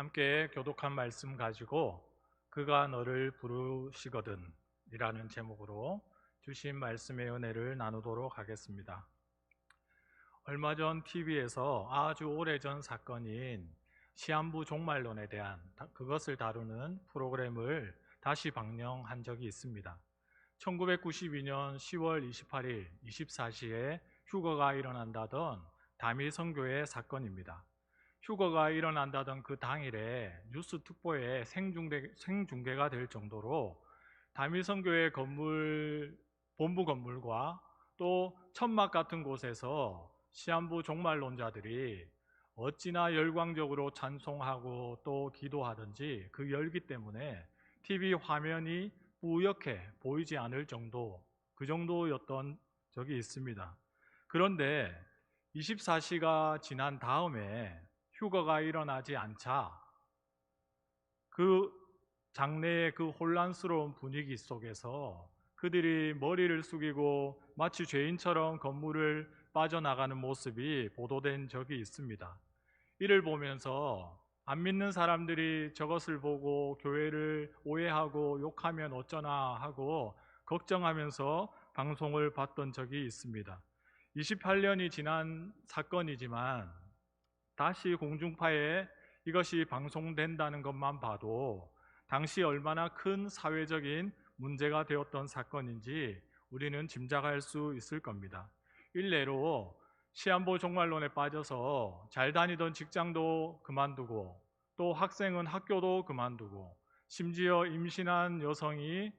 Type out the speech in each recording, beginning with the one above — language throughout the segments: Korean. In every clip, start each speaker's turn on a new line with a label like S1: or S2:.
S1: 함께 교독한 말씀 가지고 그가 너를 부르시거든 이라는 제목으로 주신 말씀의 은혜를 나누도록 하겠습니다. 얼마 전 TV에서 아주 오래전 사건인 시한부 종말론에 대한 그것을 다루는 프로그램을 다시 방영한 적이 있습니다. 1992년 10월 28일 24시에 휴거가 일어난다던 다미 선교의 사건입니다. 휴거가 일어난다던 그 당일에 뉴스 특보에 생중계가 될 정도로 다미 선교의 본부 건물과 또 천막 같은 곳에서 시한부 종말론자들이 어찌나 열광적으로 찬송하고 또 기도하든지 그 열기 때문에 TV 화면이 뿌옇게 보이지 않을 정도, 그 정도였던 적이 있습니다. 그런데 24시가 지난 다음에 휴거가 일어나지 않자 그 장래의 그 혼란스러운 분위기 속에서 그들이 머리를 숙이고 마치 죄인처럼 건물을 빠져나가는 모습이 보도된 적이 있습니다. 이를 보면서 안 믿는 사람들이 저것을 보고 교회를 오해하고 욕하면 어쩌나 하고 걱정하면서 방송을 봤던 적이 있습니다. 28년이 지난 사건이지만 다시 공중파에 이것이 방송된다는 것만 봐도 당시 얼마나 큰 사회적인 문제가 되었던 사건인지 우리는 짐작할 수 있을 겁니다. 일례로 시한부 종말론에 빠져서 잘 다니던 직장도 그만두고 또 학생은 학교도 그만두고 심지어 임신한 여성이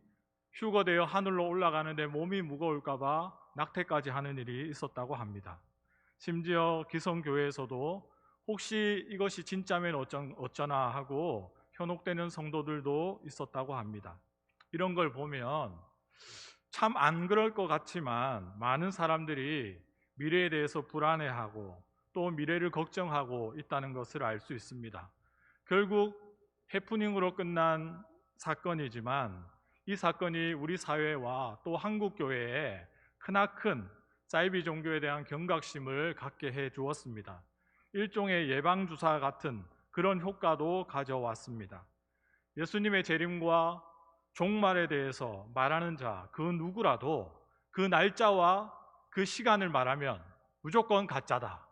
S1: 휴거되어 하늘로 올라가는데 몸이 무거울까 봐 낙태까지 하는 일이 있었다고 합니다. 심지어 기성교회에서도 혹시 이것이 진짜면 어쩌나 하고 현혹되는 성도들도 있었다고 합니다. 이런 걸 보면 참 안 그럴 것 같지만 많은 사람들이 미래에 대해서 불안해하고 또 미래를 걱정하고 있다는 것을 알 수 있습니다. 결국 해프닝으로 끝난 사건이지만 이 사건이 우리 사회와 또 한국 교회에 크나큰 사이비 종교에 대한 경각심을 갖게 해 주었습니다. 일종의 예방주사 같은 그런 효과도 가져왔습니다. 예수님의 재림과 종말에 대해서 말하는 자, 그 누구라도 그 날짜와 그 시간을 말하면 무조건 가짜다.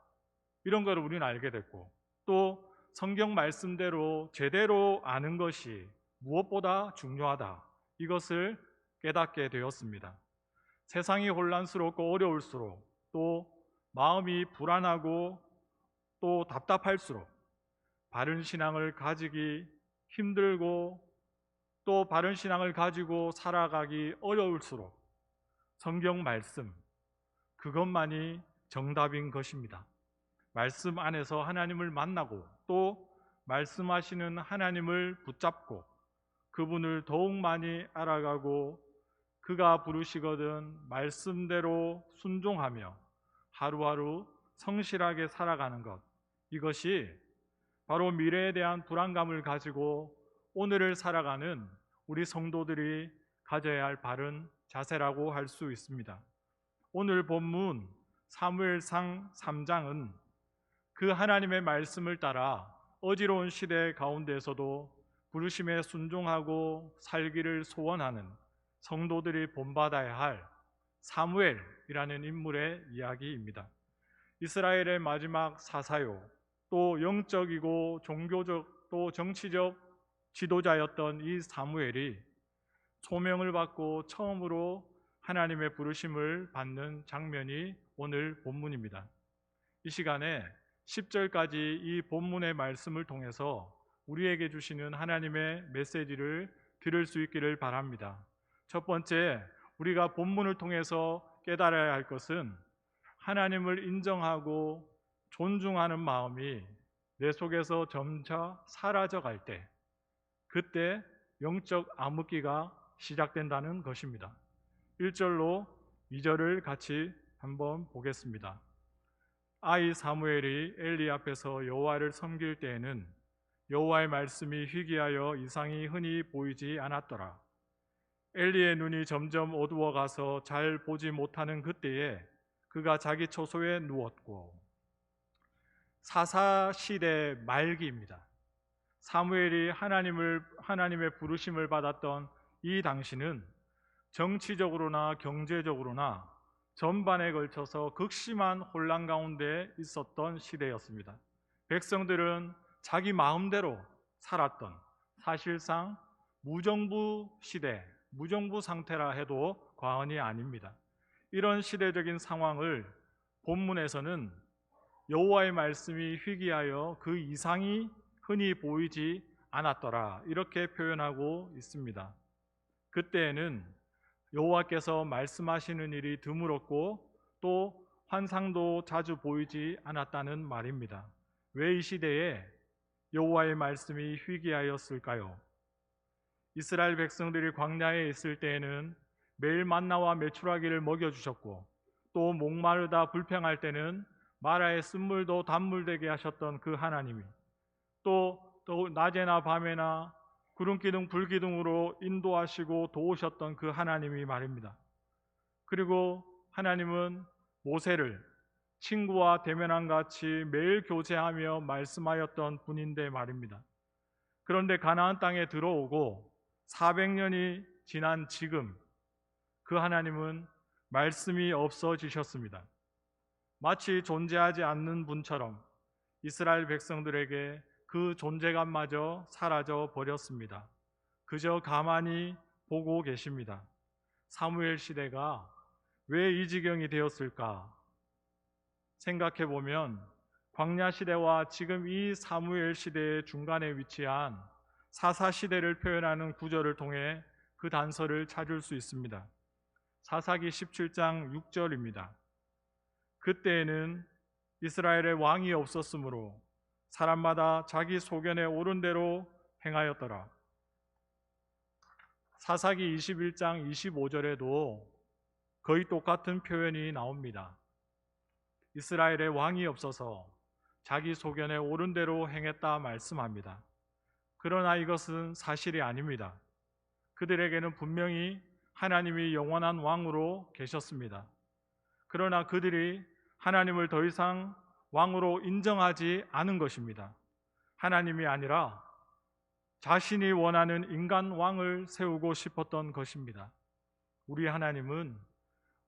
S1: 이런 걸 우리는 알게 됐고, 또 성경 말씀대로 제대로 아는 것이 무엇보다 중요하다. 이것을 깨닫게 되었습니다. 세상이 혼란스럽고 어려울수록 또 마음이 불안하고 또 답답할수록 바른 신앙을 가지기 힘들고 또 바른 신앙을 가지고 살아가기 어려울수록 성경 말씀, 그것만이 정답인 것입니다. 말씀 안에서 하나님을 만나고 또 말씀하시는 하나님을 붙잡고 그분을 더욱 많이 알아가고 그가 부르시거든 말씀대로 순종하며 하루하루 성실하게 살아가는 것, 이것이 바로 미래에 대한 불안감을 가지고 오늘을 살아가는 우리 성도들이 가져야 할 바른 자세라고 할 수 있습니다. 오늘 본문 사무엘상 3장은 그 하나님의 말씀을 따라 어지러운 시대 가운데에서도 부르심에 순종하고 살기를 소원하는 성도들이 본받아야 할 사무엘이라는 인물의 이야기입니다. 이스라엘의 마지막 사사요, 또 영적이고 종교적 또 정치적 지도자였던 이 사무엘이 소명을 받고 처음으로 하나님의 부르심을 받는 장면이 오늘 본문입니다. 이 시간에 10절까지 이 본문의 말씀을 통해서 우리에게 주시는 하나님의 메시지를 들을 수 있기를 바랍니다. 첫 번째, 우리가 본문을 통해서 깨달아야 할 것은 하나님을 인정하고 존중하는 마음이 내 속에서 점차 사라져갈 때, 그때 영적 암흑기가 시작된다는 것입니다. 1절로 2절을 같이 한번 보겠습니다. 아이 사무엘이 엘리 앞에서 여호와를 섬길 때에는 여호와의 말씀이 희귀하여 이상이 흔히 보이지 않았더라. 엘리의 눈이 점점 어두워가서 잘 보지 못하는 그때에 그가 자기 처소에 누웠고, 사사시대 말기입니다. 사무엘이 하나님의 부르심을 받았던 이 당시는 정치적으로나 경제적으로나 전반에 걸쳐서 극심한 혼란 가운데 있었던 시대였습니다. 백성들은 자기 마음대로 살았던, 사실상 무정부 시대, 무정부 상태라 해도 과언이 아닙니다. 이런 시대적인 상황을 본문에서는 여호와의 말씀이 희귀하여 그 이상이 흔히 보이지 않았더라, 이렇게 표현하고 있습니다. 그때에는 여호와께서 말씀하시는 일이 드물었고 또 환상도 자주 보이지 않았다는 말입니다. 왜 이 시대에 여호와의 말씀이 희귀하였을까요? 이스라엘 백성들이 광야에 있을 때에는 매일 만나와 메추라기를 먹여주셨고, 또 목마르다 불평할 때는 마라의 쓴물도 단물되게 하셨던 그 하나님이, 또 낮에나 밤에나 구름기둥 불기둥으로 인도하시고 도우셨던 그 하나님이 말입니다. 그리고 하나님은 모세를 친구와 대면함 같이 매일 교제하며 말씀하였던 분인데 말입니다. 그런데 가나안 땅에 들어오고 400년이 지난 지금 그 하나님은 말씀이 없어지셨습니다. 마치 존재하지 않는 분처럼 이스라엘 백성들에게 그 존재감마저 사라져 버렸습니다. 그저 가만히 보고 계십니다. 사무엘 시대가 왜 이 지경이 되었을까 생각해 보면 광야 시대와 지금 이 사무엘 시대의 중간에 위치한 사사 시대를 표현하는 구절을 통해 그 단서를 찾을 수 있습니다. 사사기 17장 6절입니다. 그때에는 이스라엘의 왕이 없었으므로 사람마다 자기 소견에 옳은 대로 행하였더라. 사사기 21장 25절에도 거의 똑같은 표현이 나옵니다. 이스라엘의 왕이 없어서 자기 소견에 옳은 대로 행했다 말씀합니다. 그러나 이것은 사실이 아닙니다. 그들에게는 분명히 하나님이 영원한 왕으로 계셨습니다. 그러나 그들이 하나님을 더 이상 왕으로 인정하지 않은 것입니다. 하나님이 아니라 자신이 원하는 인간 왕을 세우고 싶었던 것입니다. 우리 하나님은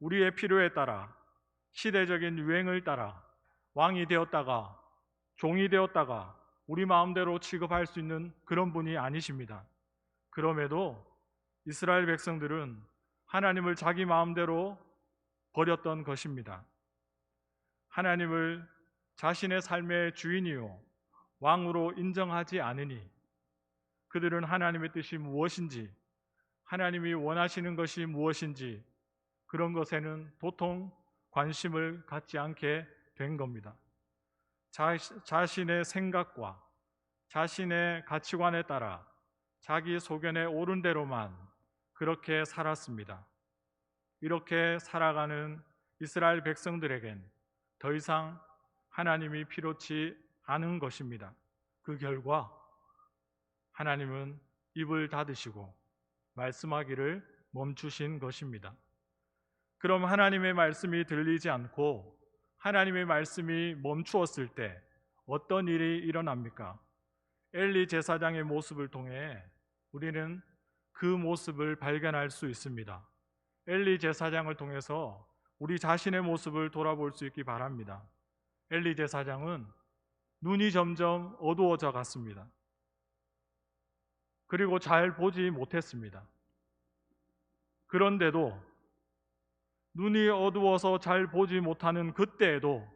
S1: 우리의 필요에 따라 시대적인 유행을 따라 왕이 되었다가 종이 되었다가 우리 마음대로 취급할 수 있는 그런 분이 아니십니다. 그럼에도 이스라엘 백성들은 하나님을 자기 마음대로 버렸던 것입니다. 하나님을 자신의 삶의 주인이요 왕으로 인정하지 않으니 그들은 하나님의 뜻이 무엇인지, 하나님이 원하시는 것이 무엇인지 그런 것에는 도통 관심을 갖지 않게 된 겁니다. 자신의 생각과 자신의 가치관에 따라 자기 소견에 옳은 대로만 그렇게 살았습니다. 이렇게 살아가는 이스라엘 백성들에겐 더 이상 하나님이 필요치 않은 것입니다. 그 결과 하나님은 입을 닫으시고 말씀하기를 멈추신 것입니다. 그럼 하나님의 말씀이 들리지 않고 하나님의 말씀이 멈추었을 때 어떤 일이 일어납니까? 엘리 제사장의 모습을 통해 우리는 그 모습을 발견할 수 있습니다. 엘리 제사장을 통해서 우리 자신의 모습을 돌아볼 수 있기 바랍니다. 엘리 제사장은 눈이 점점 어두워져 갔습니다. 그리고 잘 보지 못했습니다. 그런데도 눈이 어두워서 잘 보지 못하는 그때에도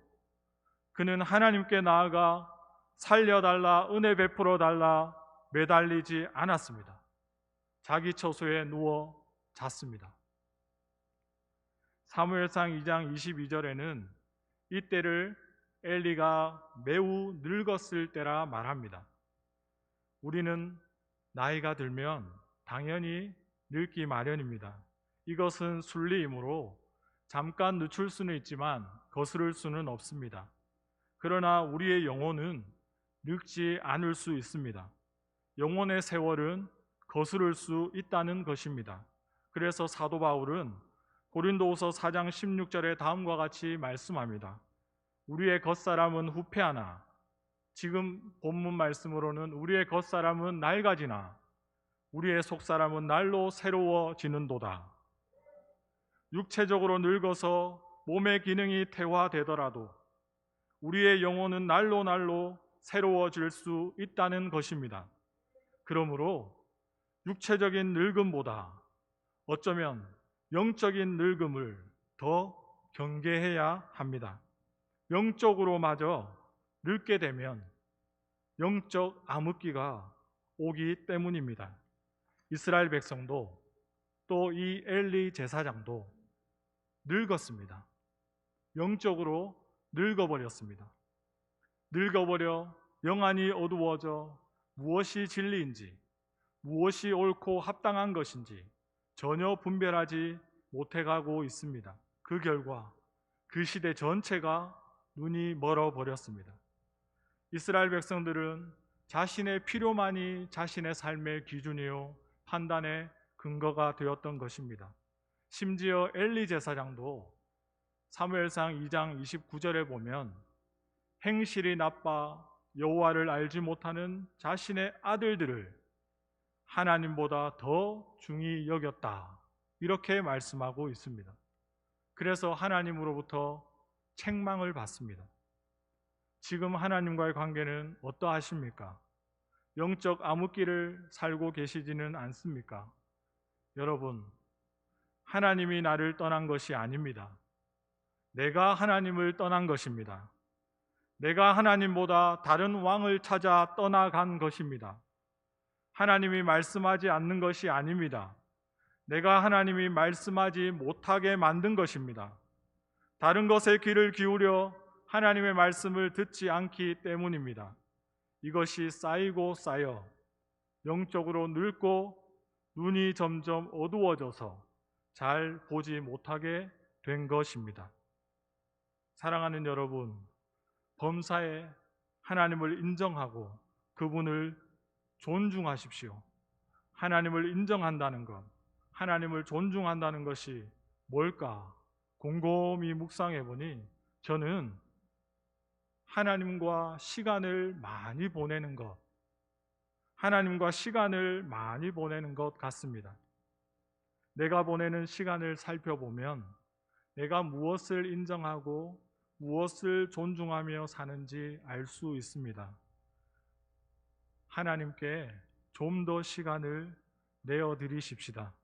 S1: 그는 하나님께 나아가 살려달라, 은혜 베풀어 달라 매달리지 않았습니다. 자기 처소에 누워 잤습니다. 사무엘상 2장 22절에는 이때를 엘리가 매우 늙었을 때라 말합니다. 우리는 나이가 들면 당연히 늙기 마련입니다. 이것은 순리이므로 잠깐 늦출 수는 있지만 거스를 수는 없습니다. 그러나 우리의 영혼은 늙지 않을 수 있습니다. 영혼의 세월은 거스를 수 있다는 것입니다. 그래서 사도 바울은 고린도후서 4장 16절에 다음과 같이 말씀합니다. 우리의 겉사람은 후패하나 지금 본문 말씀으로는 우리의 겉사람은 낡아지나 우리의 속사람은 날로 새로워지는도다. 육체적으로 늙어서 몸의 기능이 퇴화되더라도 우리의 영혼은 날로 날로 새로워질 수 있다는 것입니다. 그러므로 육체적인 늙음보다 어쩌면 영적인 늙음을 더 경계해야 합니다. 영적으로마저 늙게 되면 영적 암흑기가 오기 때문입니다. 이스라엘 백성도 또 이 엘리 제사장도 늙었습니다. 영적으로 늙어버렸습니다. 늙어버려 영안이 어두워져 무엇이 진리인지 무엇이 옳고 합당한 것인지 전혀 분별하지 못해가고 있습니다. 그 결과 그 시대 전체가 눈이 멀어버렸습니다. 이스라엘 백성들은 자신의 필요만이 자신의 삶의 기준이요 판단의 근거가 되었던 것입니다. 심지어 엘리 제사장도 사무엘상 2장 29절에 보면 행실이 나빠 여호와를 알지 못하는 자신의 아들들을 하나님보다 더 중히 여겼다, 이렇게 말씀하고 있습니다. 그래서 하나님으로부터 책망을 받습니다. 지금 하나님과의 관계는 어떠하십니까? 영적 암흑기를 살고 계시지는 않습니까? 여러분, 하나님이 나를 떠난 것이 아닙니다. 내가 하나님을 떠난 것입니다. 내가 하나님보다 다른 왕을 찾아 떠나간 것입니다. 하나님이 말씀하지 않는 것이 아닙니다. 내가 하나님이 말씀하지 못하게 만든 것입니다. 다른 것에 귀를 기울여 하나님의 말씀을 듣지 않기 때문입니다. 이것이 쌓이고 쌓여 영적으로 늙고 눈이 점점 어두워져서 잘 보지 못하게 된 것입니다. 사랑하는 여러분, 범사에 하나님을 인정하고 그분을 존중하십시오. 하나님을 인정한다는 것, 하나님을 존중한다는 것이 뭘까? 곰곰이 묵상해 보니 저는 하나님과 시간을 많이 보내는 것, 하나님과 시간을 많이 보내는 것 같습니다. 내가 보내는 시간을 살펴보면 내가 무엇을 인정하고 무엇을 존중하며 사는지 알 수 있습니다. 하나님께 좀 더 시간을 내어드리십시다.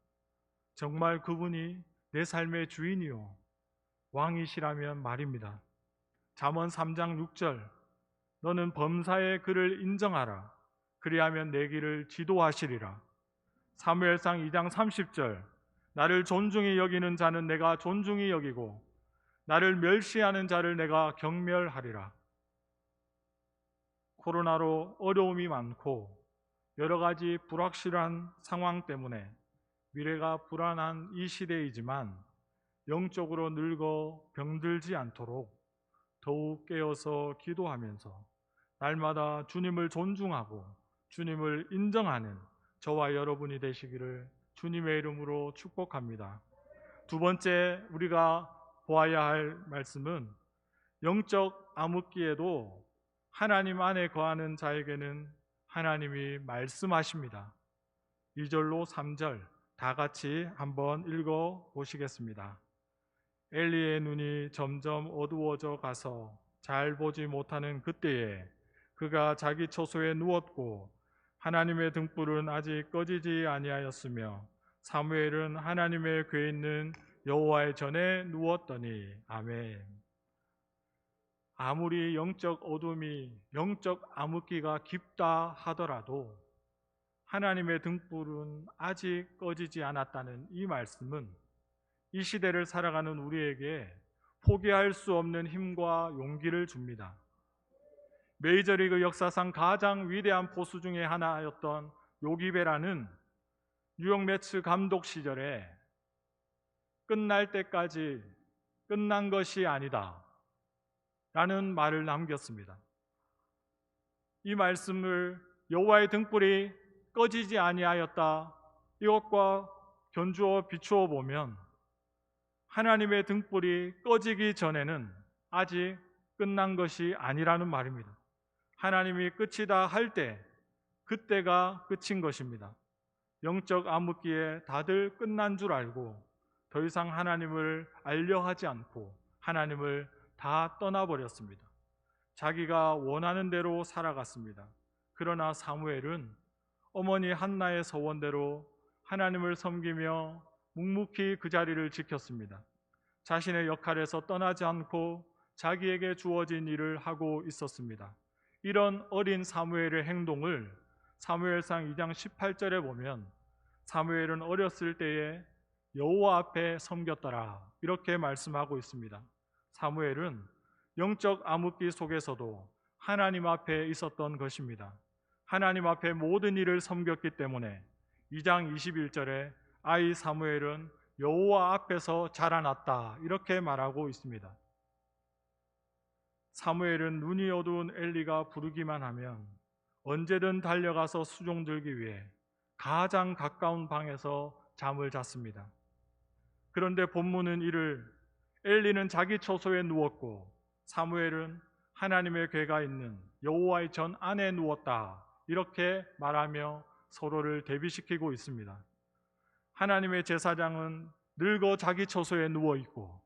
S1: 정말 그분이 내 삶의 주인이요 왕이시라면 말입니다. 잠언 3장 6절, 너는 범사의 그를 인정하라. 그리하면 내 길을 지도하시리라. 사무엘상 2장 30절, 나를 존중히 여기는 자는 내가 존중히 여기고 나를 멸시하는 자를 내가 경멸하리라. 코로나로 어려움이 많고 여러 가지 불확실한 상황 때문에 미래가 불안한 이 시대이지만 영적으로 늙어 병들지 않도록 더욱 깨어서 기도하면서 날마다 주님을 존중하고 주님을 인정하는 저와 여러분이 되시기를 주님의 이름으로 축복합니다. 두 번째 우리가 보아야 할 말씀은 영적 암흑기에도 하나님 안에 거하는 자에게는 하나님이 말씀하십니다. 2절로 3절 다 같이 한번 읽어 보시겠습니다. 엘리의 눈이 점점 어두워져 가서 잘 보지 못하는 그때에 그가 자기 처소에 누웠고 하나님의 등불은 아직 꺼지지 아니하였으며 사무엘은 하나님의 궤에 있는 여호와의 전에 누웠더니. 아멘. 아무리 영적 어둠이, 영적 암흑기가 깊다 하더라도 하나님의 등불은 아직 꺼지지 않았다는 이 말씀은 이 시대를 살아가는 우리에게 포기할 수 없는 힘과 용기를 줍니다. 메이저리그 역사상 가장 위대한 포수 중에 하나였던 요기 베라는 뉴욕 매츠 감독 시절에 끝날 때까지 끝난 것이 아니다 라는 말을 남겼습니다. 이 말씀을 여호와의 등불이 꺼지지 아니하였다, 이것과 견주어 비추어 보면 하나님의 등불이 꺼지기 전에는 아직 끝난 것이 아니라는 말입니다. 하나님이 끝이다 할 때, 그때가 끝인 것입니다. 영적 암흑기에 다들 끝난 줄 알고 더 이상 하나님을 알려 하지 않고 하나님을 다 떠나버렸습니다. 자기가 원하는 대로 살아갔습니다. 그러나 사무엘은 어머니 한나의 서원대로 하나님을 섬기며 묵묵히 그 자리를 지켰습니다. 자신의 역할에서 떠나지 않고 자기에게 주어진 일을 하고 있었습니다. 이런 어린 사무엘의 행동을 사무엘상 2장 18절에 보면 사무엘은 어렸을 때에 여호와 앞에 섬겼더라 이렇게 말씀하고 있습니다. 사무엘은 영적 암흑기 속에서도 하나님 앞에 있었던 것입니다. 하나님 앞에 모든 일을 섬겼기 때문에 2장 21절에 아이 사무엘은 여호와 앞에서 자라났다 이렇게 말하고 있습니다. 사무엘은 눈이 어두운 엘리가 부르기만 하면 언제든 달려가서 수종 들기 위해 가장 가까운 방에서 잠을 잤습니다. 그런데 본문은 이를 엘리는 자기 처소에 누웠고 사무엘은 하나님의 궤가 있는 여호와의 전 안에 누웠다 이렇게 말하며 서로를 대비시키고 있습니다. 하나님의 제사장은 늙어 자기 처소에 누워 있고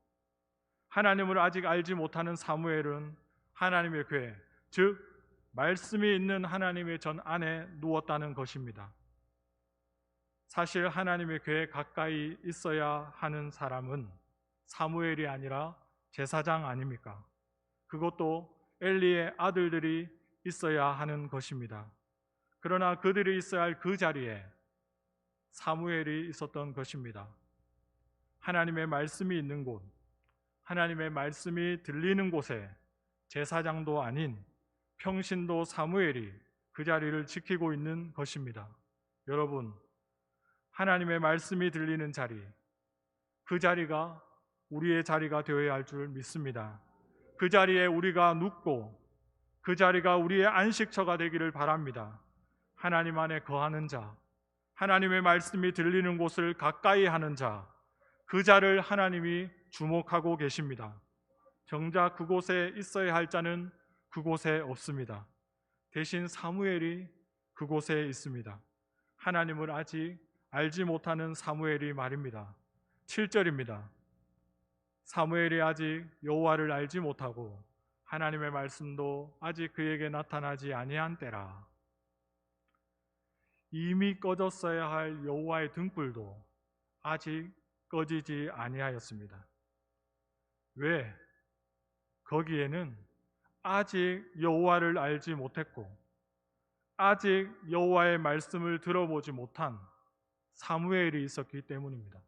S1: 하나님을 아직 알지 못하는 사무엘은 하나님의 궤, 즉 말씀이 있는 하나님의 전 안에 누웠다는 것입니다. 사실 하나님의 궤에 가까이 있어야 하는 사람은 사무엘이 아니라 제사장 아닙니까? 그것도 엘리의 아들들이 있어야 하는 것입니다. 그러나 그들이 있어야 할 그 자리에 사무엘이 있었던 것입니다. 하나님의 말씀이 있는 곳, 하나님의 말씀이 들리는 곳에 제사장도 아닌 평신도 사무엘이 그 자리를 지키고 있는 것입니다. 여러분, 하나님의 말씀이 들리는 자리, 그 자리가 우리의 자리가 되어야 할 줄 믿습니다. 그 자리에 우리가 눕고 그 자리가 우리의 안식처가 되기를 바랍니다. 하나님 안에 거하는 자, 하나님의 말씀이 들리는 곳을 가까이 하는 자, 그 자를 하나님이 주목하고 계십니다. 정작 그곳에 있어야 할 자는 그곳에 없습니다. 대신 사무엘이 그곳에 있습니다. 하나님을 아직 알지 못하는 사무엘이 말입니다. 7절입니다. 사무엘이 아직 여호와를 알지 못하고 하나님의 말씀도 아직 그에게 나타나지 아니한 때라. 이미 꺼졌어야 할 여호와의 등불도 아직 꺼지지 아니하였습니다. 왜? 거기에는 아직 여호와를 알지 못했고 아직 여호와의 말씀을 들어보지 못한 사무엘이 있었기 때문입니다.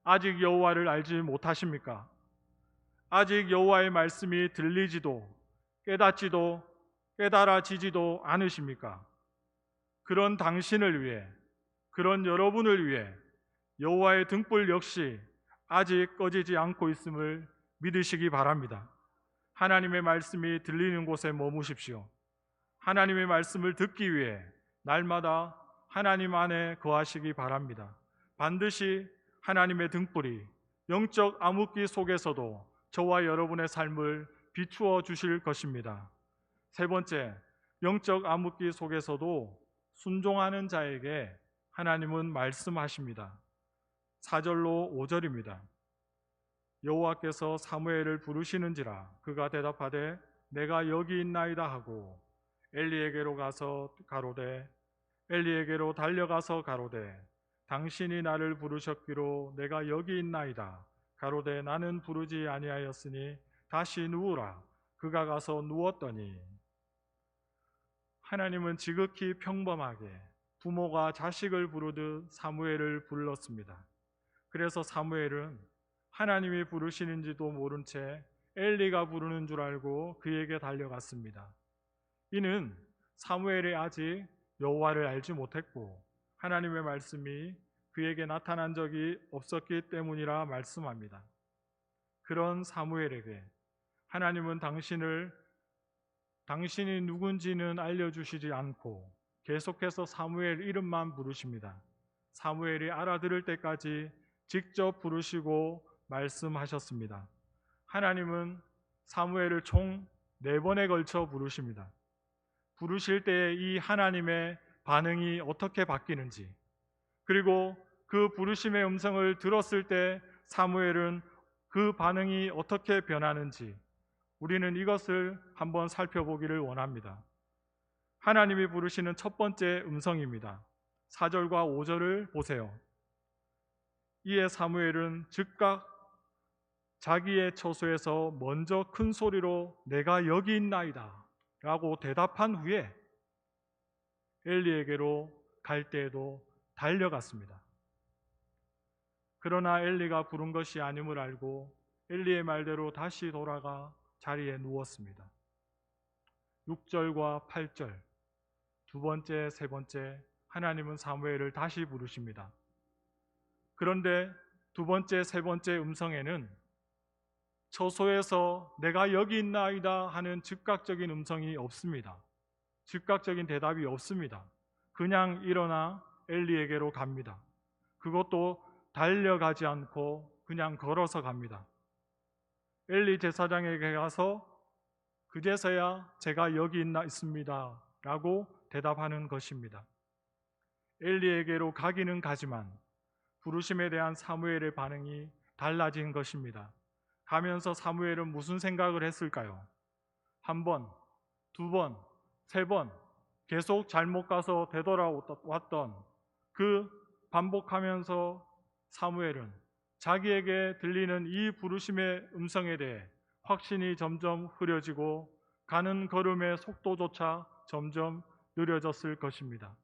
S1: 아직 여호와를 알지 못하십니까? 아직 여호와의 말씀이 들리지도 깨닫지도 깨달아지지도 않으십니까? 그런 당신을 위해, 그런 여러분을 위해 여호와의 등불 역시 아직 꺼지지 않고 있음을 믿으시기 바랍니다. 하나님의 말씀이 들리는 곳에 머무십시오. 하나님의 말씀을 듣기 위해 날마다 하나님 안에 거하시기 바랍니다. 반드시 하나님의 등불이 영적 암흑기 속에서도 저와 여러분의 삶을 비추어 주실 것입니다. 세 번째, 영적 암흑기 속에서도 순종하는 자에게 하나님은 말씀하십니다. 4절로 5절입니다. 여호와께서 사무엘을 부르시는지라 그가 대답하되 내가 여기 있나이다 하고 엘리에게로 달려가서 가로되 당신이 나를 부르셨기로 내가 여기 있나이다. 가로되 나는 부르지 아니하였으니 다시 누우라. 그가 가서 누웠더니 하나님은 지극히 평범하게 부모가 자식을 부르듯 사무엘을 불렀습니다. 그래서 사무엘은 하나님이 부르시는지도 모른 채 엘리가 부르는 줄 알고 그에게 달려갔습니다. 이는 사무엘이 아직 여호와를 알지 못했고 하나님의 말씀이 그에게 나타난 적이 없었기 때문이라 말씀합니다. 그런 사무엘에게 하나님은 당신이 누군지는 알려주시지 않고 계속해서 사무엘 이름만 부르십니다. 사무엘이 알아들을 때까지 직접 부르시고 말씀하셨습니다. 하나님은 사무엘을 총 4번에 걸쳐 부르십니다. 부르실 때에 이 하나님의 반응이 어떻게 바뀌는지, 그리고 그 부르심의 음성을 들었을 때 사무엘은 그 반응이 어떻게 변하는지 우리는 이것을 한번 살펴보기를 원합니다. 하나님이 부르시는 첫 번째 음성입니다. 4절과 5절을 보세요. 이에 사무엘은 즉각 자기의 처소에서 먼저 큰 소리로 내가 여기 있나이다 라고 대답한 후에 엘리에게로 갈 때에도 달려갔습니다. 그러나 엘리가 부른 것이 아님을 알고 엘리의 말대로 다시 돌아가 자리에 누웠습니다. 6절과 8절, 두 번째, 세 번째, 하나님은 사무엘을 다시 부르십니다. 그런데 두 번째, 세 번째 음성에는 처소에서 내가 여기 있나이다 하는 즉각적인 음성이 없습니다. 즉각적인 대답이 없습니다. 그냥 일어나 엘리에게로 갑니다. 그것도 달려가지 않고 그냥 걸어서 갑니다. 엘리 제사장에게 가서 그제서야 제가 여기 있습니다 라고 대답하는 것입니다. 엘리에게로 가기는 가지만 부르심에 대한 사무엘의 반응이 달라진 것입니다. 가면서 사무엘은 무슨 생각을 했을까요? 한 번, 두 번, 세 번 계속 잘못 가서 되돌아왔던 그 반복하면서 사무엘은 자기에게 들리는 이 부르심의 음성에 대해 확신이 점점 흐려지고 가는 걸음의 속도조차 점점 느려졌을 것입니다.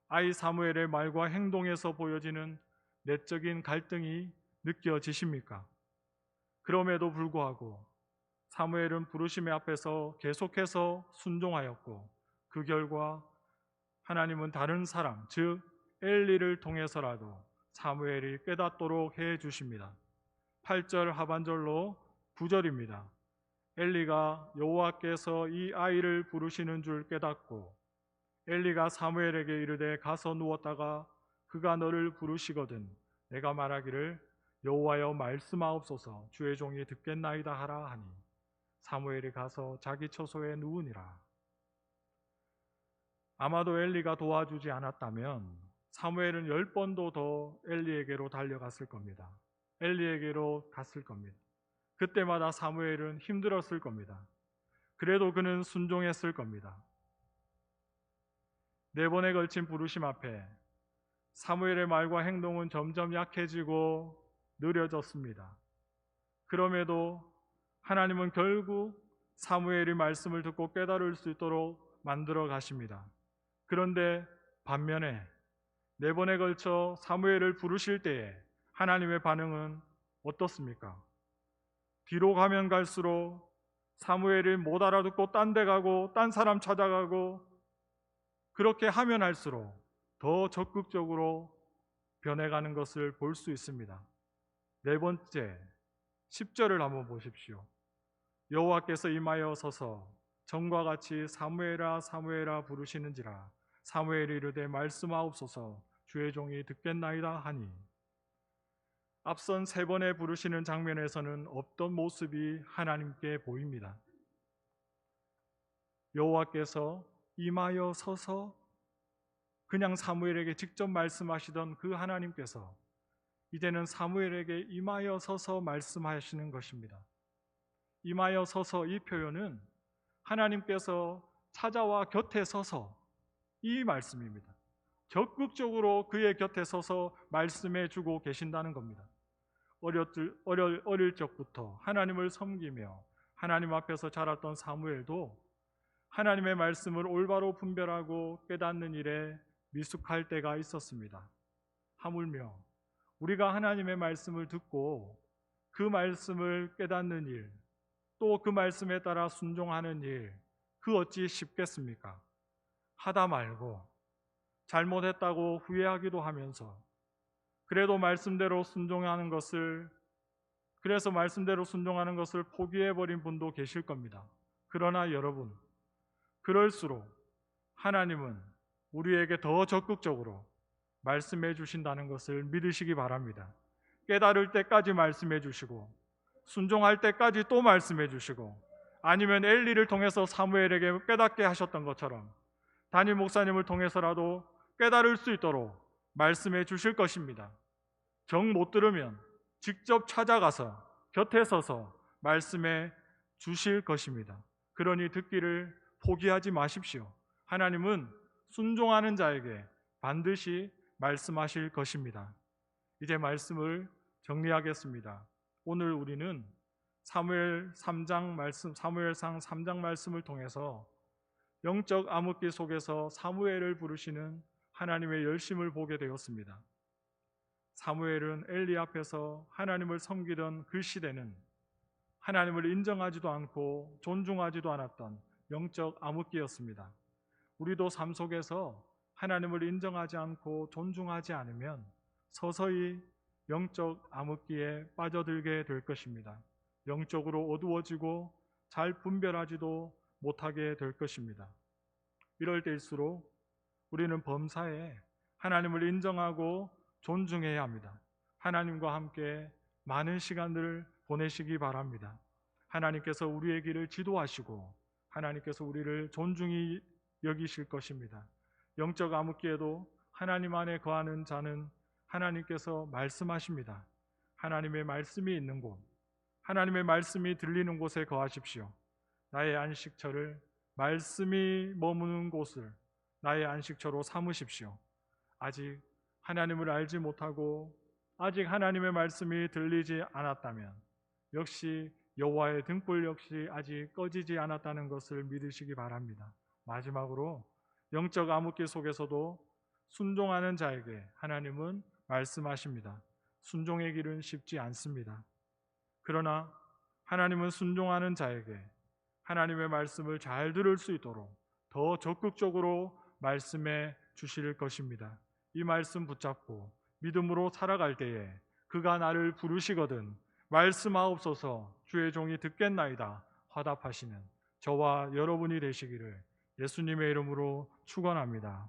S1: 아이 사무엘의 말과 행동에서 보여지는 내적인 갈등이 느껴지십니까? 그럼에도 불구하고 사무엘은 부르심의 앞에서 계속해서 순종하였고 그 결과 하나님은 다른 사람, 즉 엘리를 통해서라도 사무엘이 깨닫도록 해 주십니다. 8절 하반절로 9절입니다. 엘리가 여호와께서 이 아이를 부르시는 줄 깨닫고 엘리가 사무엘에게 이르되 가서 누웠다가 그가 너를 부르시거든 내가 말하기를 여호와여 말씀하옵소서 주의 종이 듣겠나이다 하라 하니 사무엘이 가서 자기 처소에 누우니라. 아마도 엘리가 도와주지 않았다면 사무엘은 10번도 더 엘리에게로 달려갔을 겁니다. 엘리에게로 갔을 겁니다. 그때마다 사무엘은 힘들었을 겁니다. 그래도 그는 순종했을 겁니다. 4번에 걸친 부르심 앞에 사무엘의 말과 행동은 점점 약해지고 느려졌습니다. 그럼에도 하나님은 결국 사무엘이 말씀을 듣고 깨달을 수 있도록 만들어 가십니다. 그런데 반면에 4번에 걸쳐 사무엘을 부르실 때에 하나님의 반응은 어떻습니까? 뒤로 가면 갈수록 사무엘이 못 알아듣고 딴 데 가고 딴 사람 찾아가고 그렇게 하면 할수록 더 적극적으로 변해가는 것을 볼 수 있습니다. 4번째 10절을 한번 보십시오. 여호와께서 임하여 서서 전과 같이 사무엘아 사무엘아 부르시는지라 사무엘이 이르되 말씀하옵소서 주의 종이 듣겠나이다 하니 앞선 3번에 부르시는 장면에서는 없던 모습이 하나님께 보입니다. 여호와께서 임하여 서서 그냥 사무엘에게 직접 말씀하시던 그 하나님께서 이제는 사무엘에게 임하여 서서 말씀하시는 것입니다. 임하여 서서 이 표현은 하나님께서 찾아와 곁에 서서 이 말씀입니다. 적극적으로 그의 곁에 서서 말씀해 주고 계신다는 겁니다. 어릴 적부터 하나님을 섬기며 하나님 앞에서 자랐던 사무엘도 하나님의 말씀을 올바로 분별하고 깨닫는 일에 미숙할 때가 있었습니다. 하물며 우리가 하나님의 말씀을 듣고 그 말씀을 깨닫는 일, 또 그 말씀에 따라 순종하는 일, 그 어찌 쉽겠습니까? 하다 말고 잘못했다고 후회하기도 하면서 그래서 말씀대로 순종하는 것을 포기해버린 분도 계실 겁니다. 그러나 여러분, 그럴수록 하나님은 우리에게 더 적극적으로 말씀해 주신다는 것을 믿으시기 바랍니다. 깨달을 때까지 말씀해 주시고 순종할 때까지 또 말씀해 주시고 아니면 엘리를 통해서 사무엘에게 깨닫게 하셨던 것처럼 담임 목사님을 통해서라도 깨달을 수 있도록 말씀해 주실 것입니다. 정 못 들으면 직접 찾아가서 곁에 서서 말씀해 주실 것입니다. 그러니 듣기를 포기하지 마십시오. 하나님은 순종하는 자에게 반드시 말씀하실 것입니다. 이제 말씀을 정리하겠습니다. 오늘 우리는 사무엘상 3장 말씀을 통해서 영적 암흑기 속에서 사무엘을 부르시는 하나님의 열심을 보게 되었습니다. 사무엘은 엘리 앞에서 하나님을 섬기던 그 시대는 하나님을 인정하지도 않고 존중하지도 않았던 영적 암흑기였습니다. 우리도 삶 속에서 하나님을 인정하지 않고 존중하지 않으면 서서히 영적 암흑기에 빠져들게 될 것입니다. 영적으로 어두워지고 잘 분별하지도 못하게 될 것입니다. 이럴 때일수록 우리는 범사에 하나님을 인정하고 존중해야 합니다. 하나님과 함께 많은 시간을 보내시기 바랍니다. 하나님께서 우리의 길을 지도하시고 하나님께서 우리를 존중히 여기실 것입니다. 영적 암흑기에도 하나님 안에 거하는 자는 하나님께서 말씀하십니다. 하나님의 말씀이 있는 곳, 하나님의 말씀이 들리는 곳에 거하십시오. 나의 안식처를 말씀이 머무는 곳을 나의 안식처로 삼으십시오. 아직 하나님을 알지 못하고 아직 하나님의 말씀이 들리지 않았다면 역시 여호와의 등불 역시 아직 꺼지지 않았다는 것을 믿으시기 바랍니다. 마지막으로 영적 암흑기 속에서도 순종하는 자에게 하나님은 말씀하십니다. 순종의 길은 쉽지 않습니다. 그러나 하나님은 순종하는 자에게 하나님의 말씀을 잘 들을 수 있도록 더 적극적으로 말씀해 주실 것입니다. 이 말씀 붙잡고 믿음으로 살아갈 때에 그가 나를 부르시거든 말씀하옵소서 주의 종이 듣겠나이다 화답하시는 저와 여러분이 되시기를 예수님의 이름으로 축원합니다.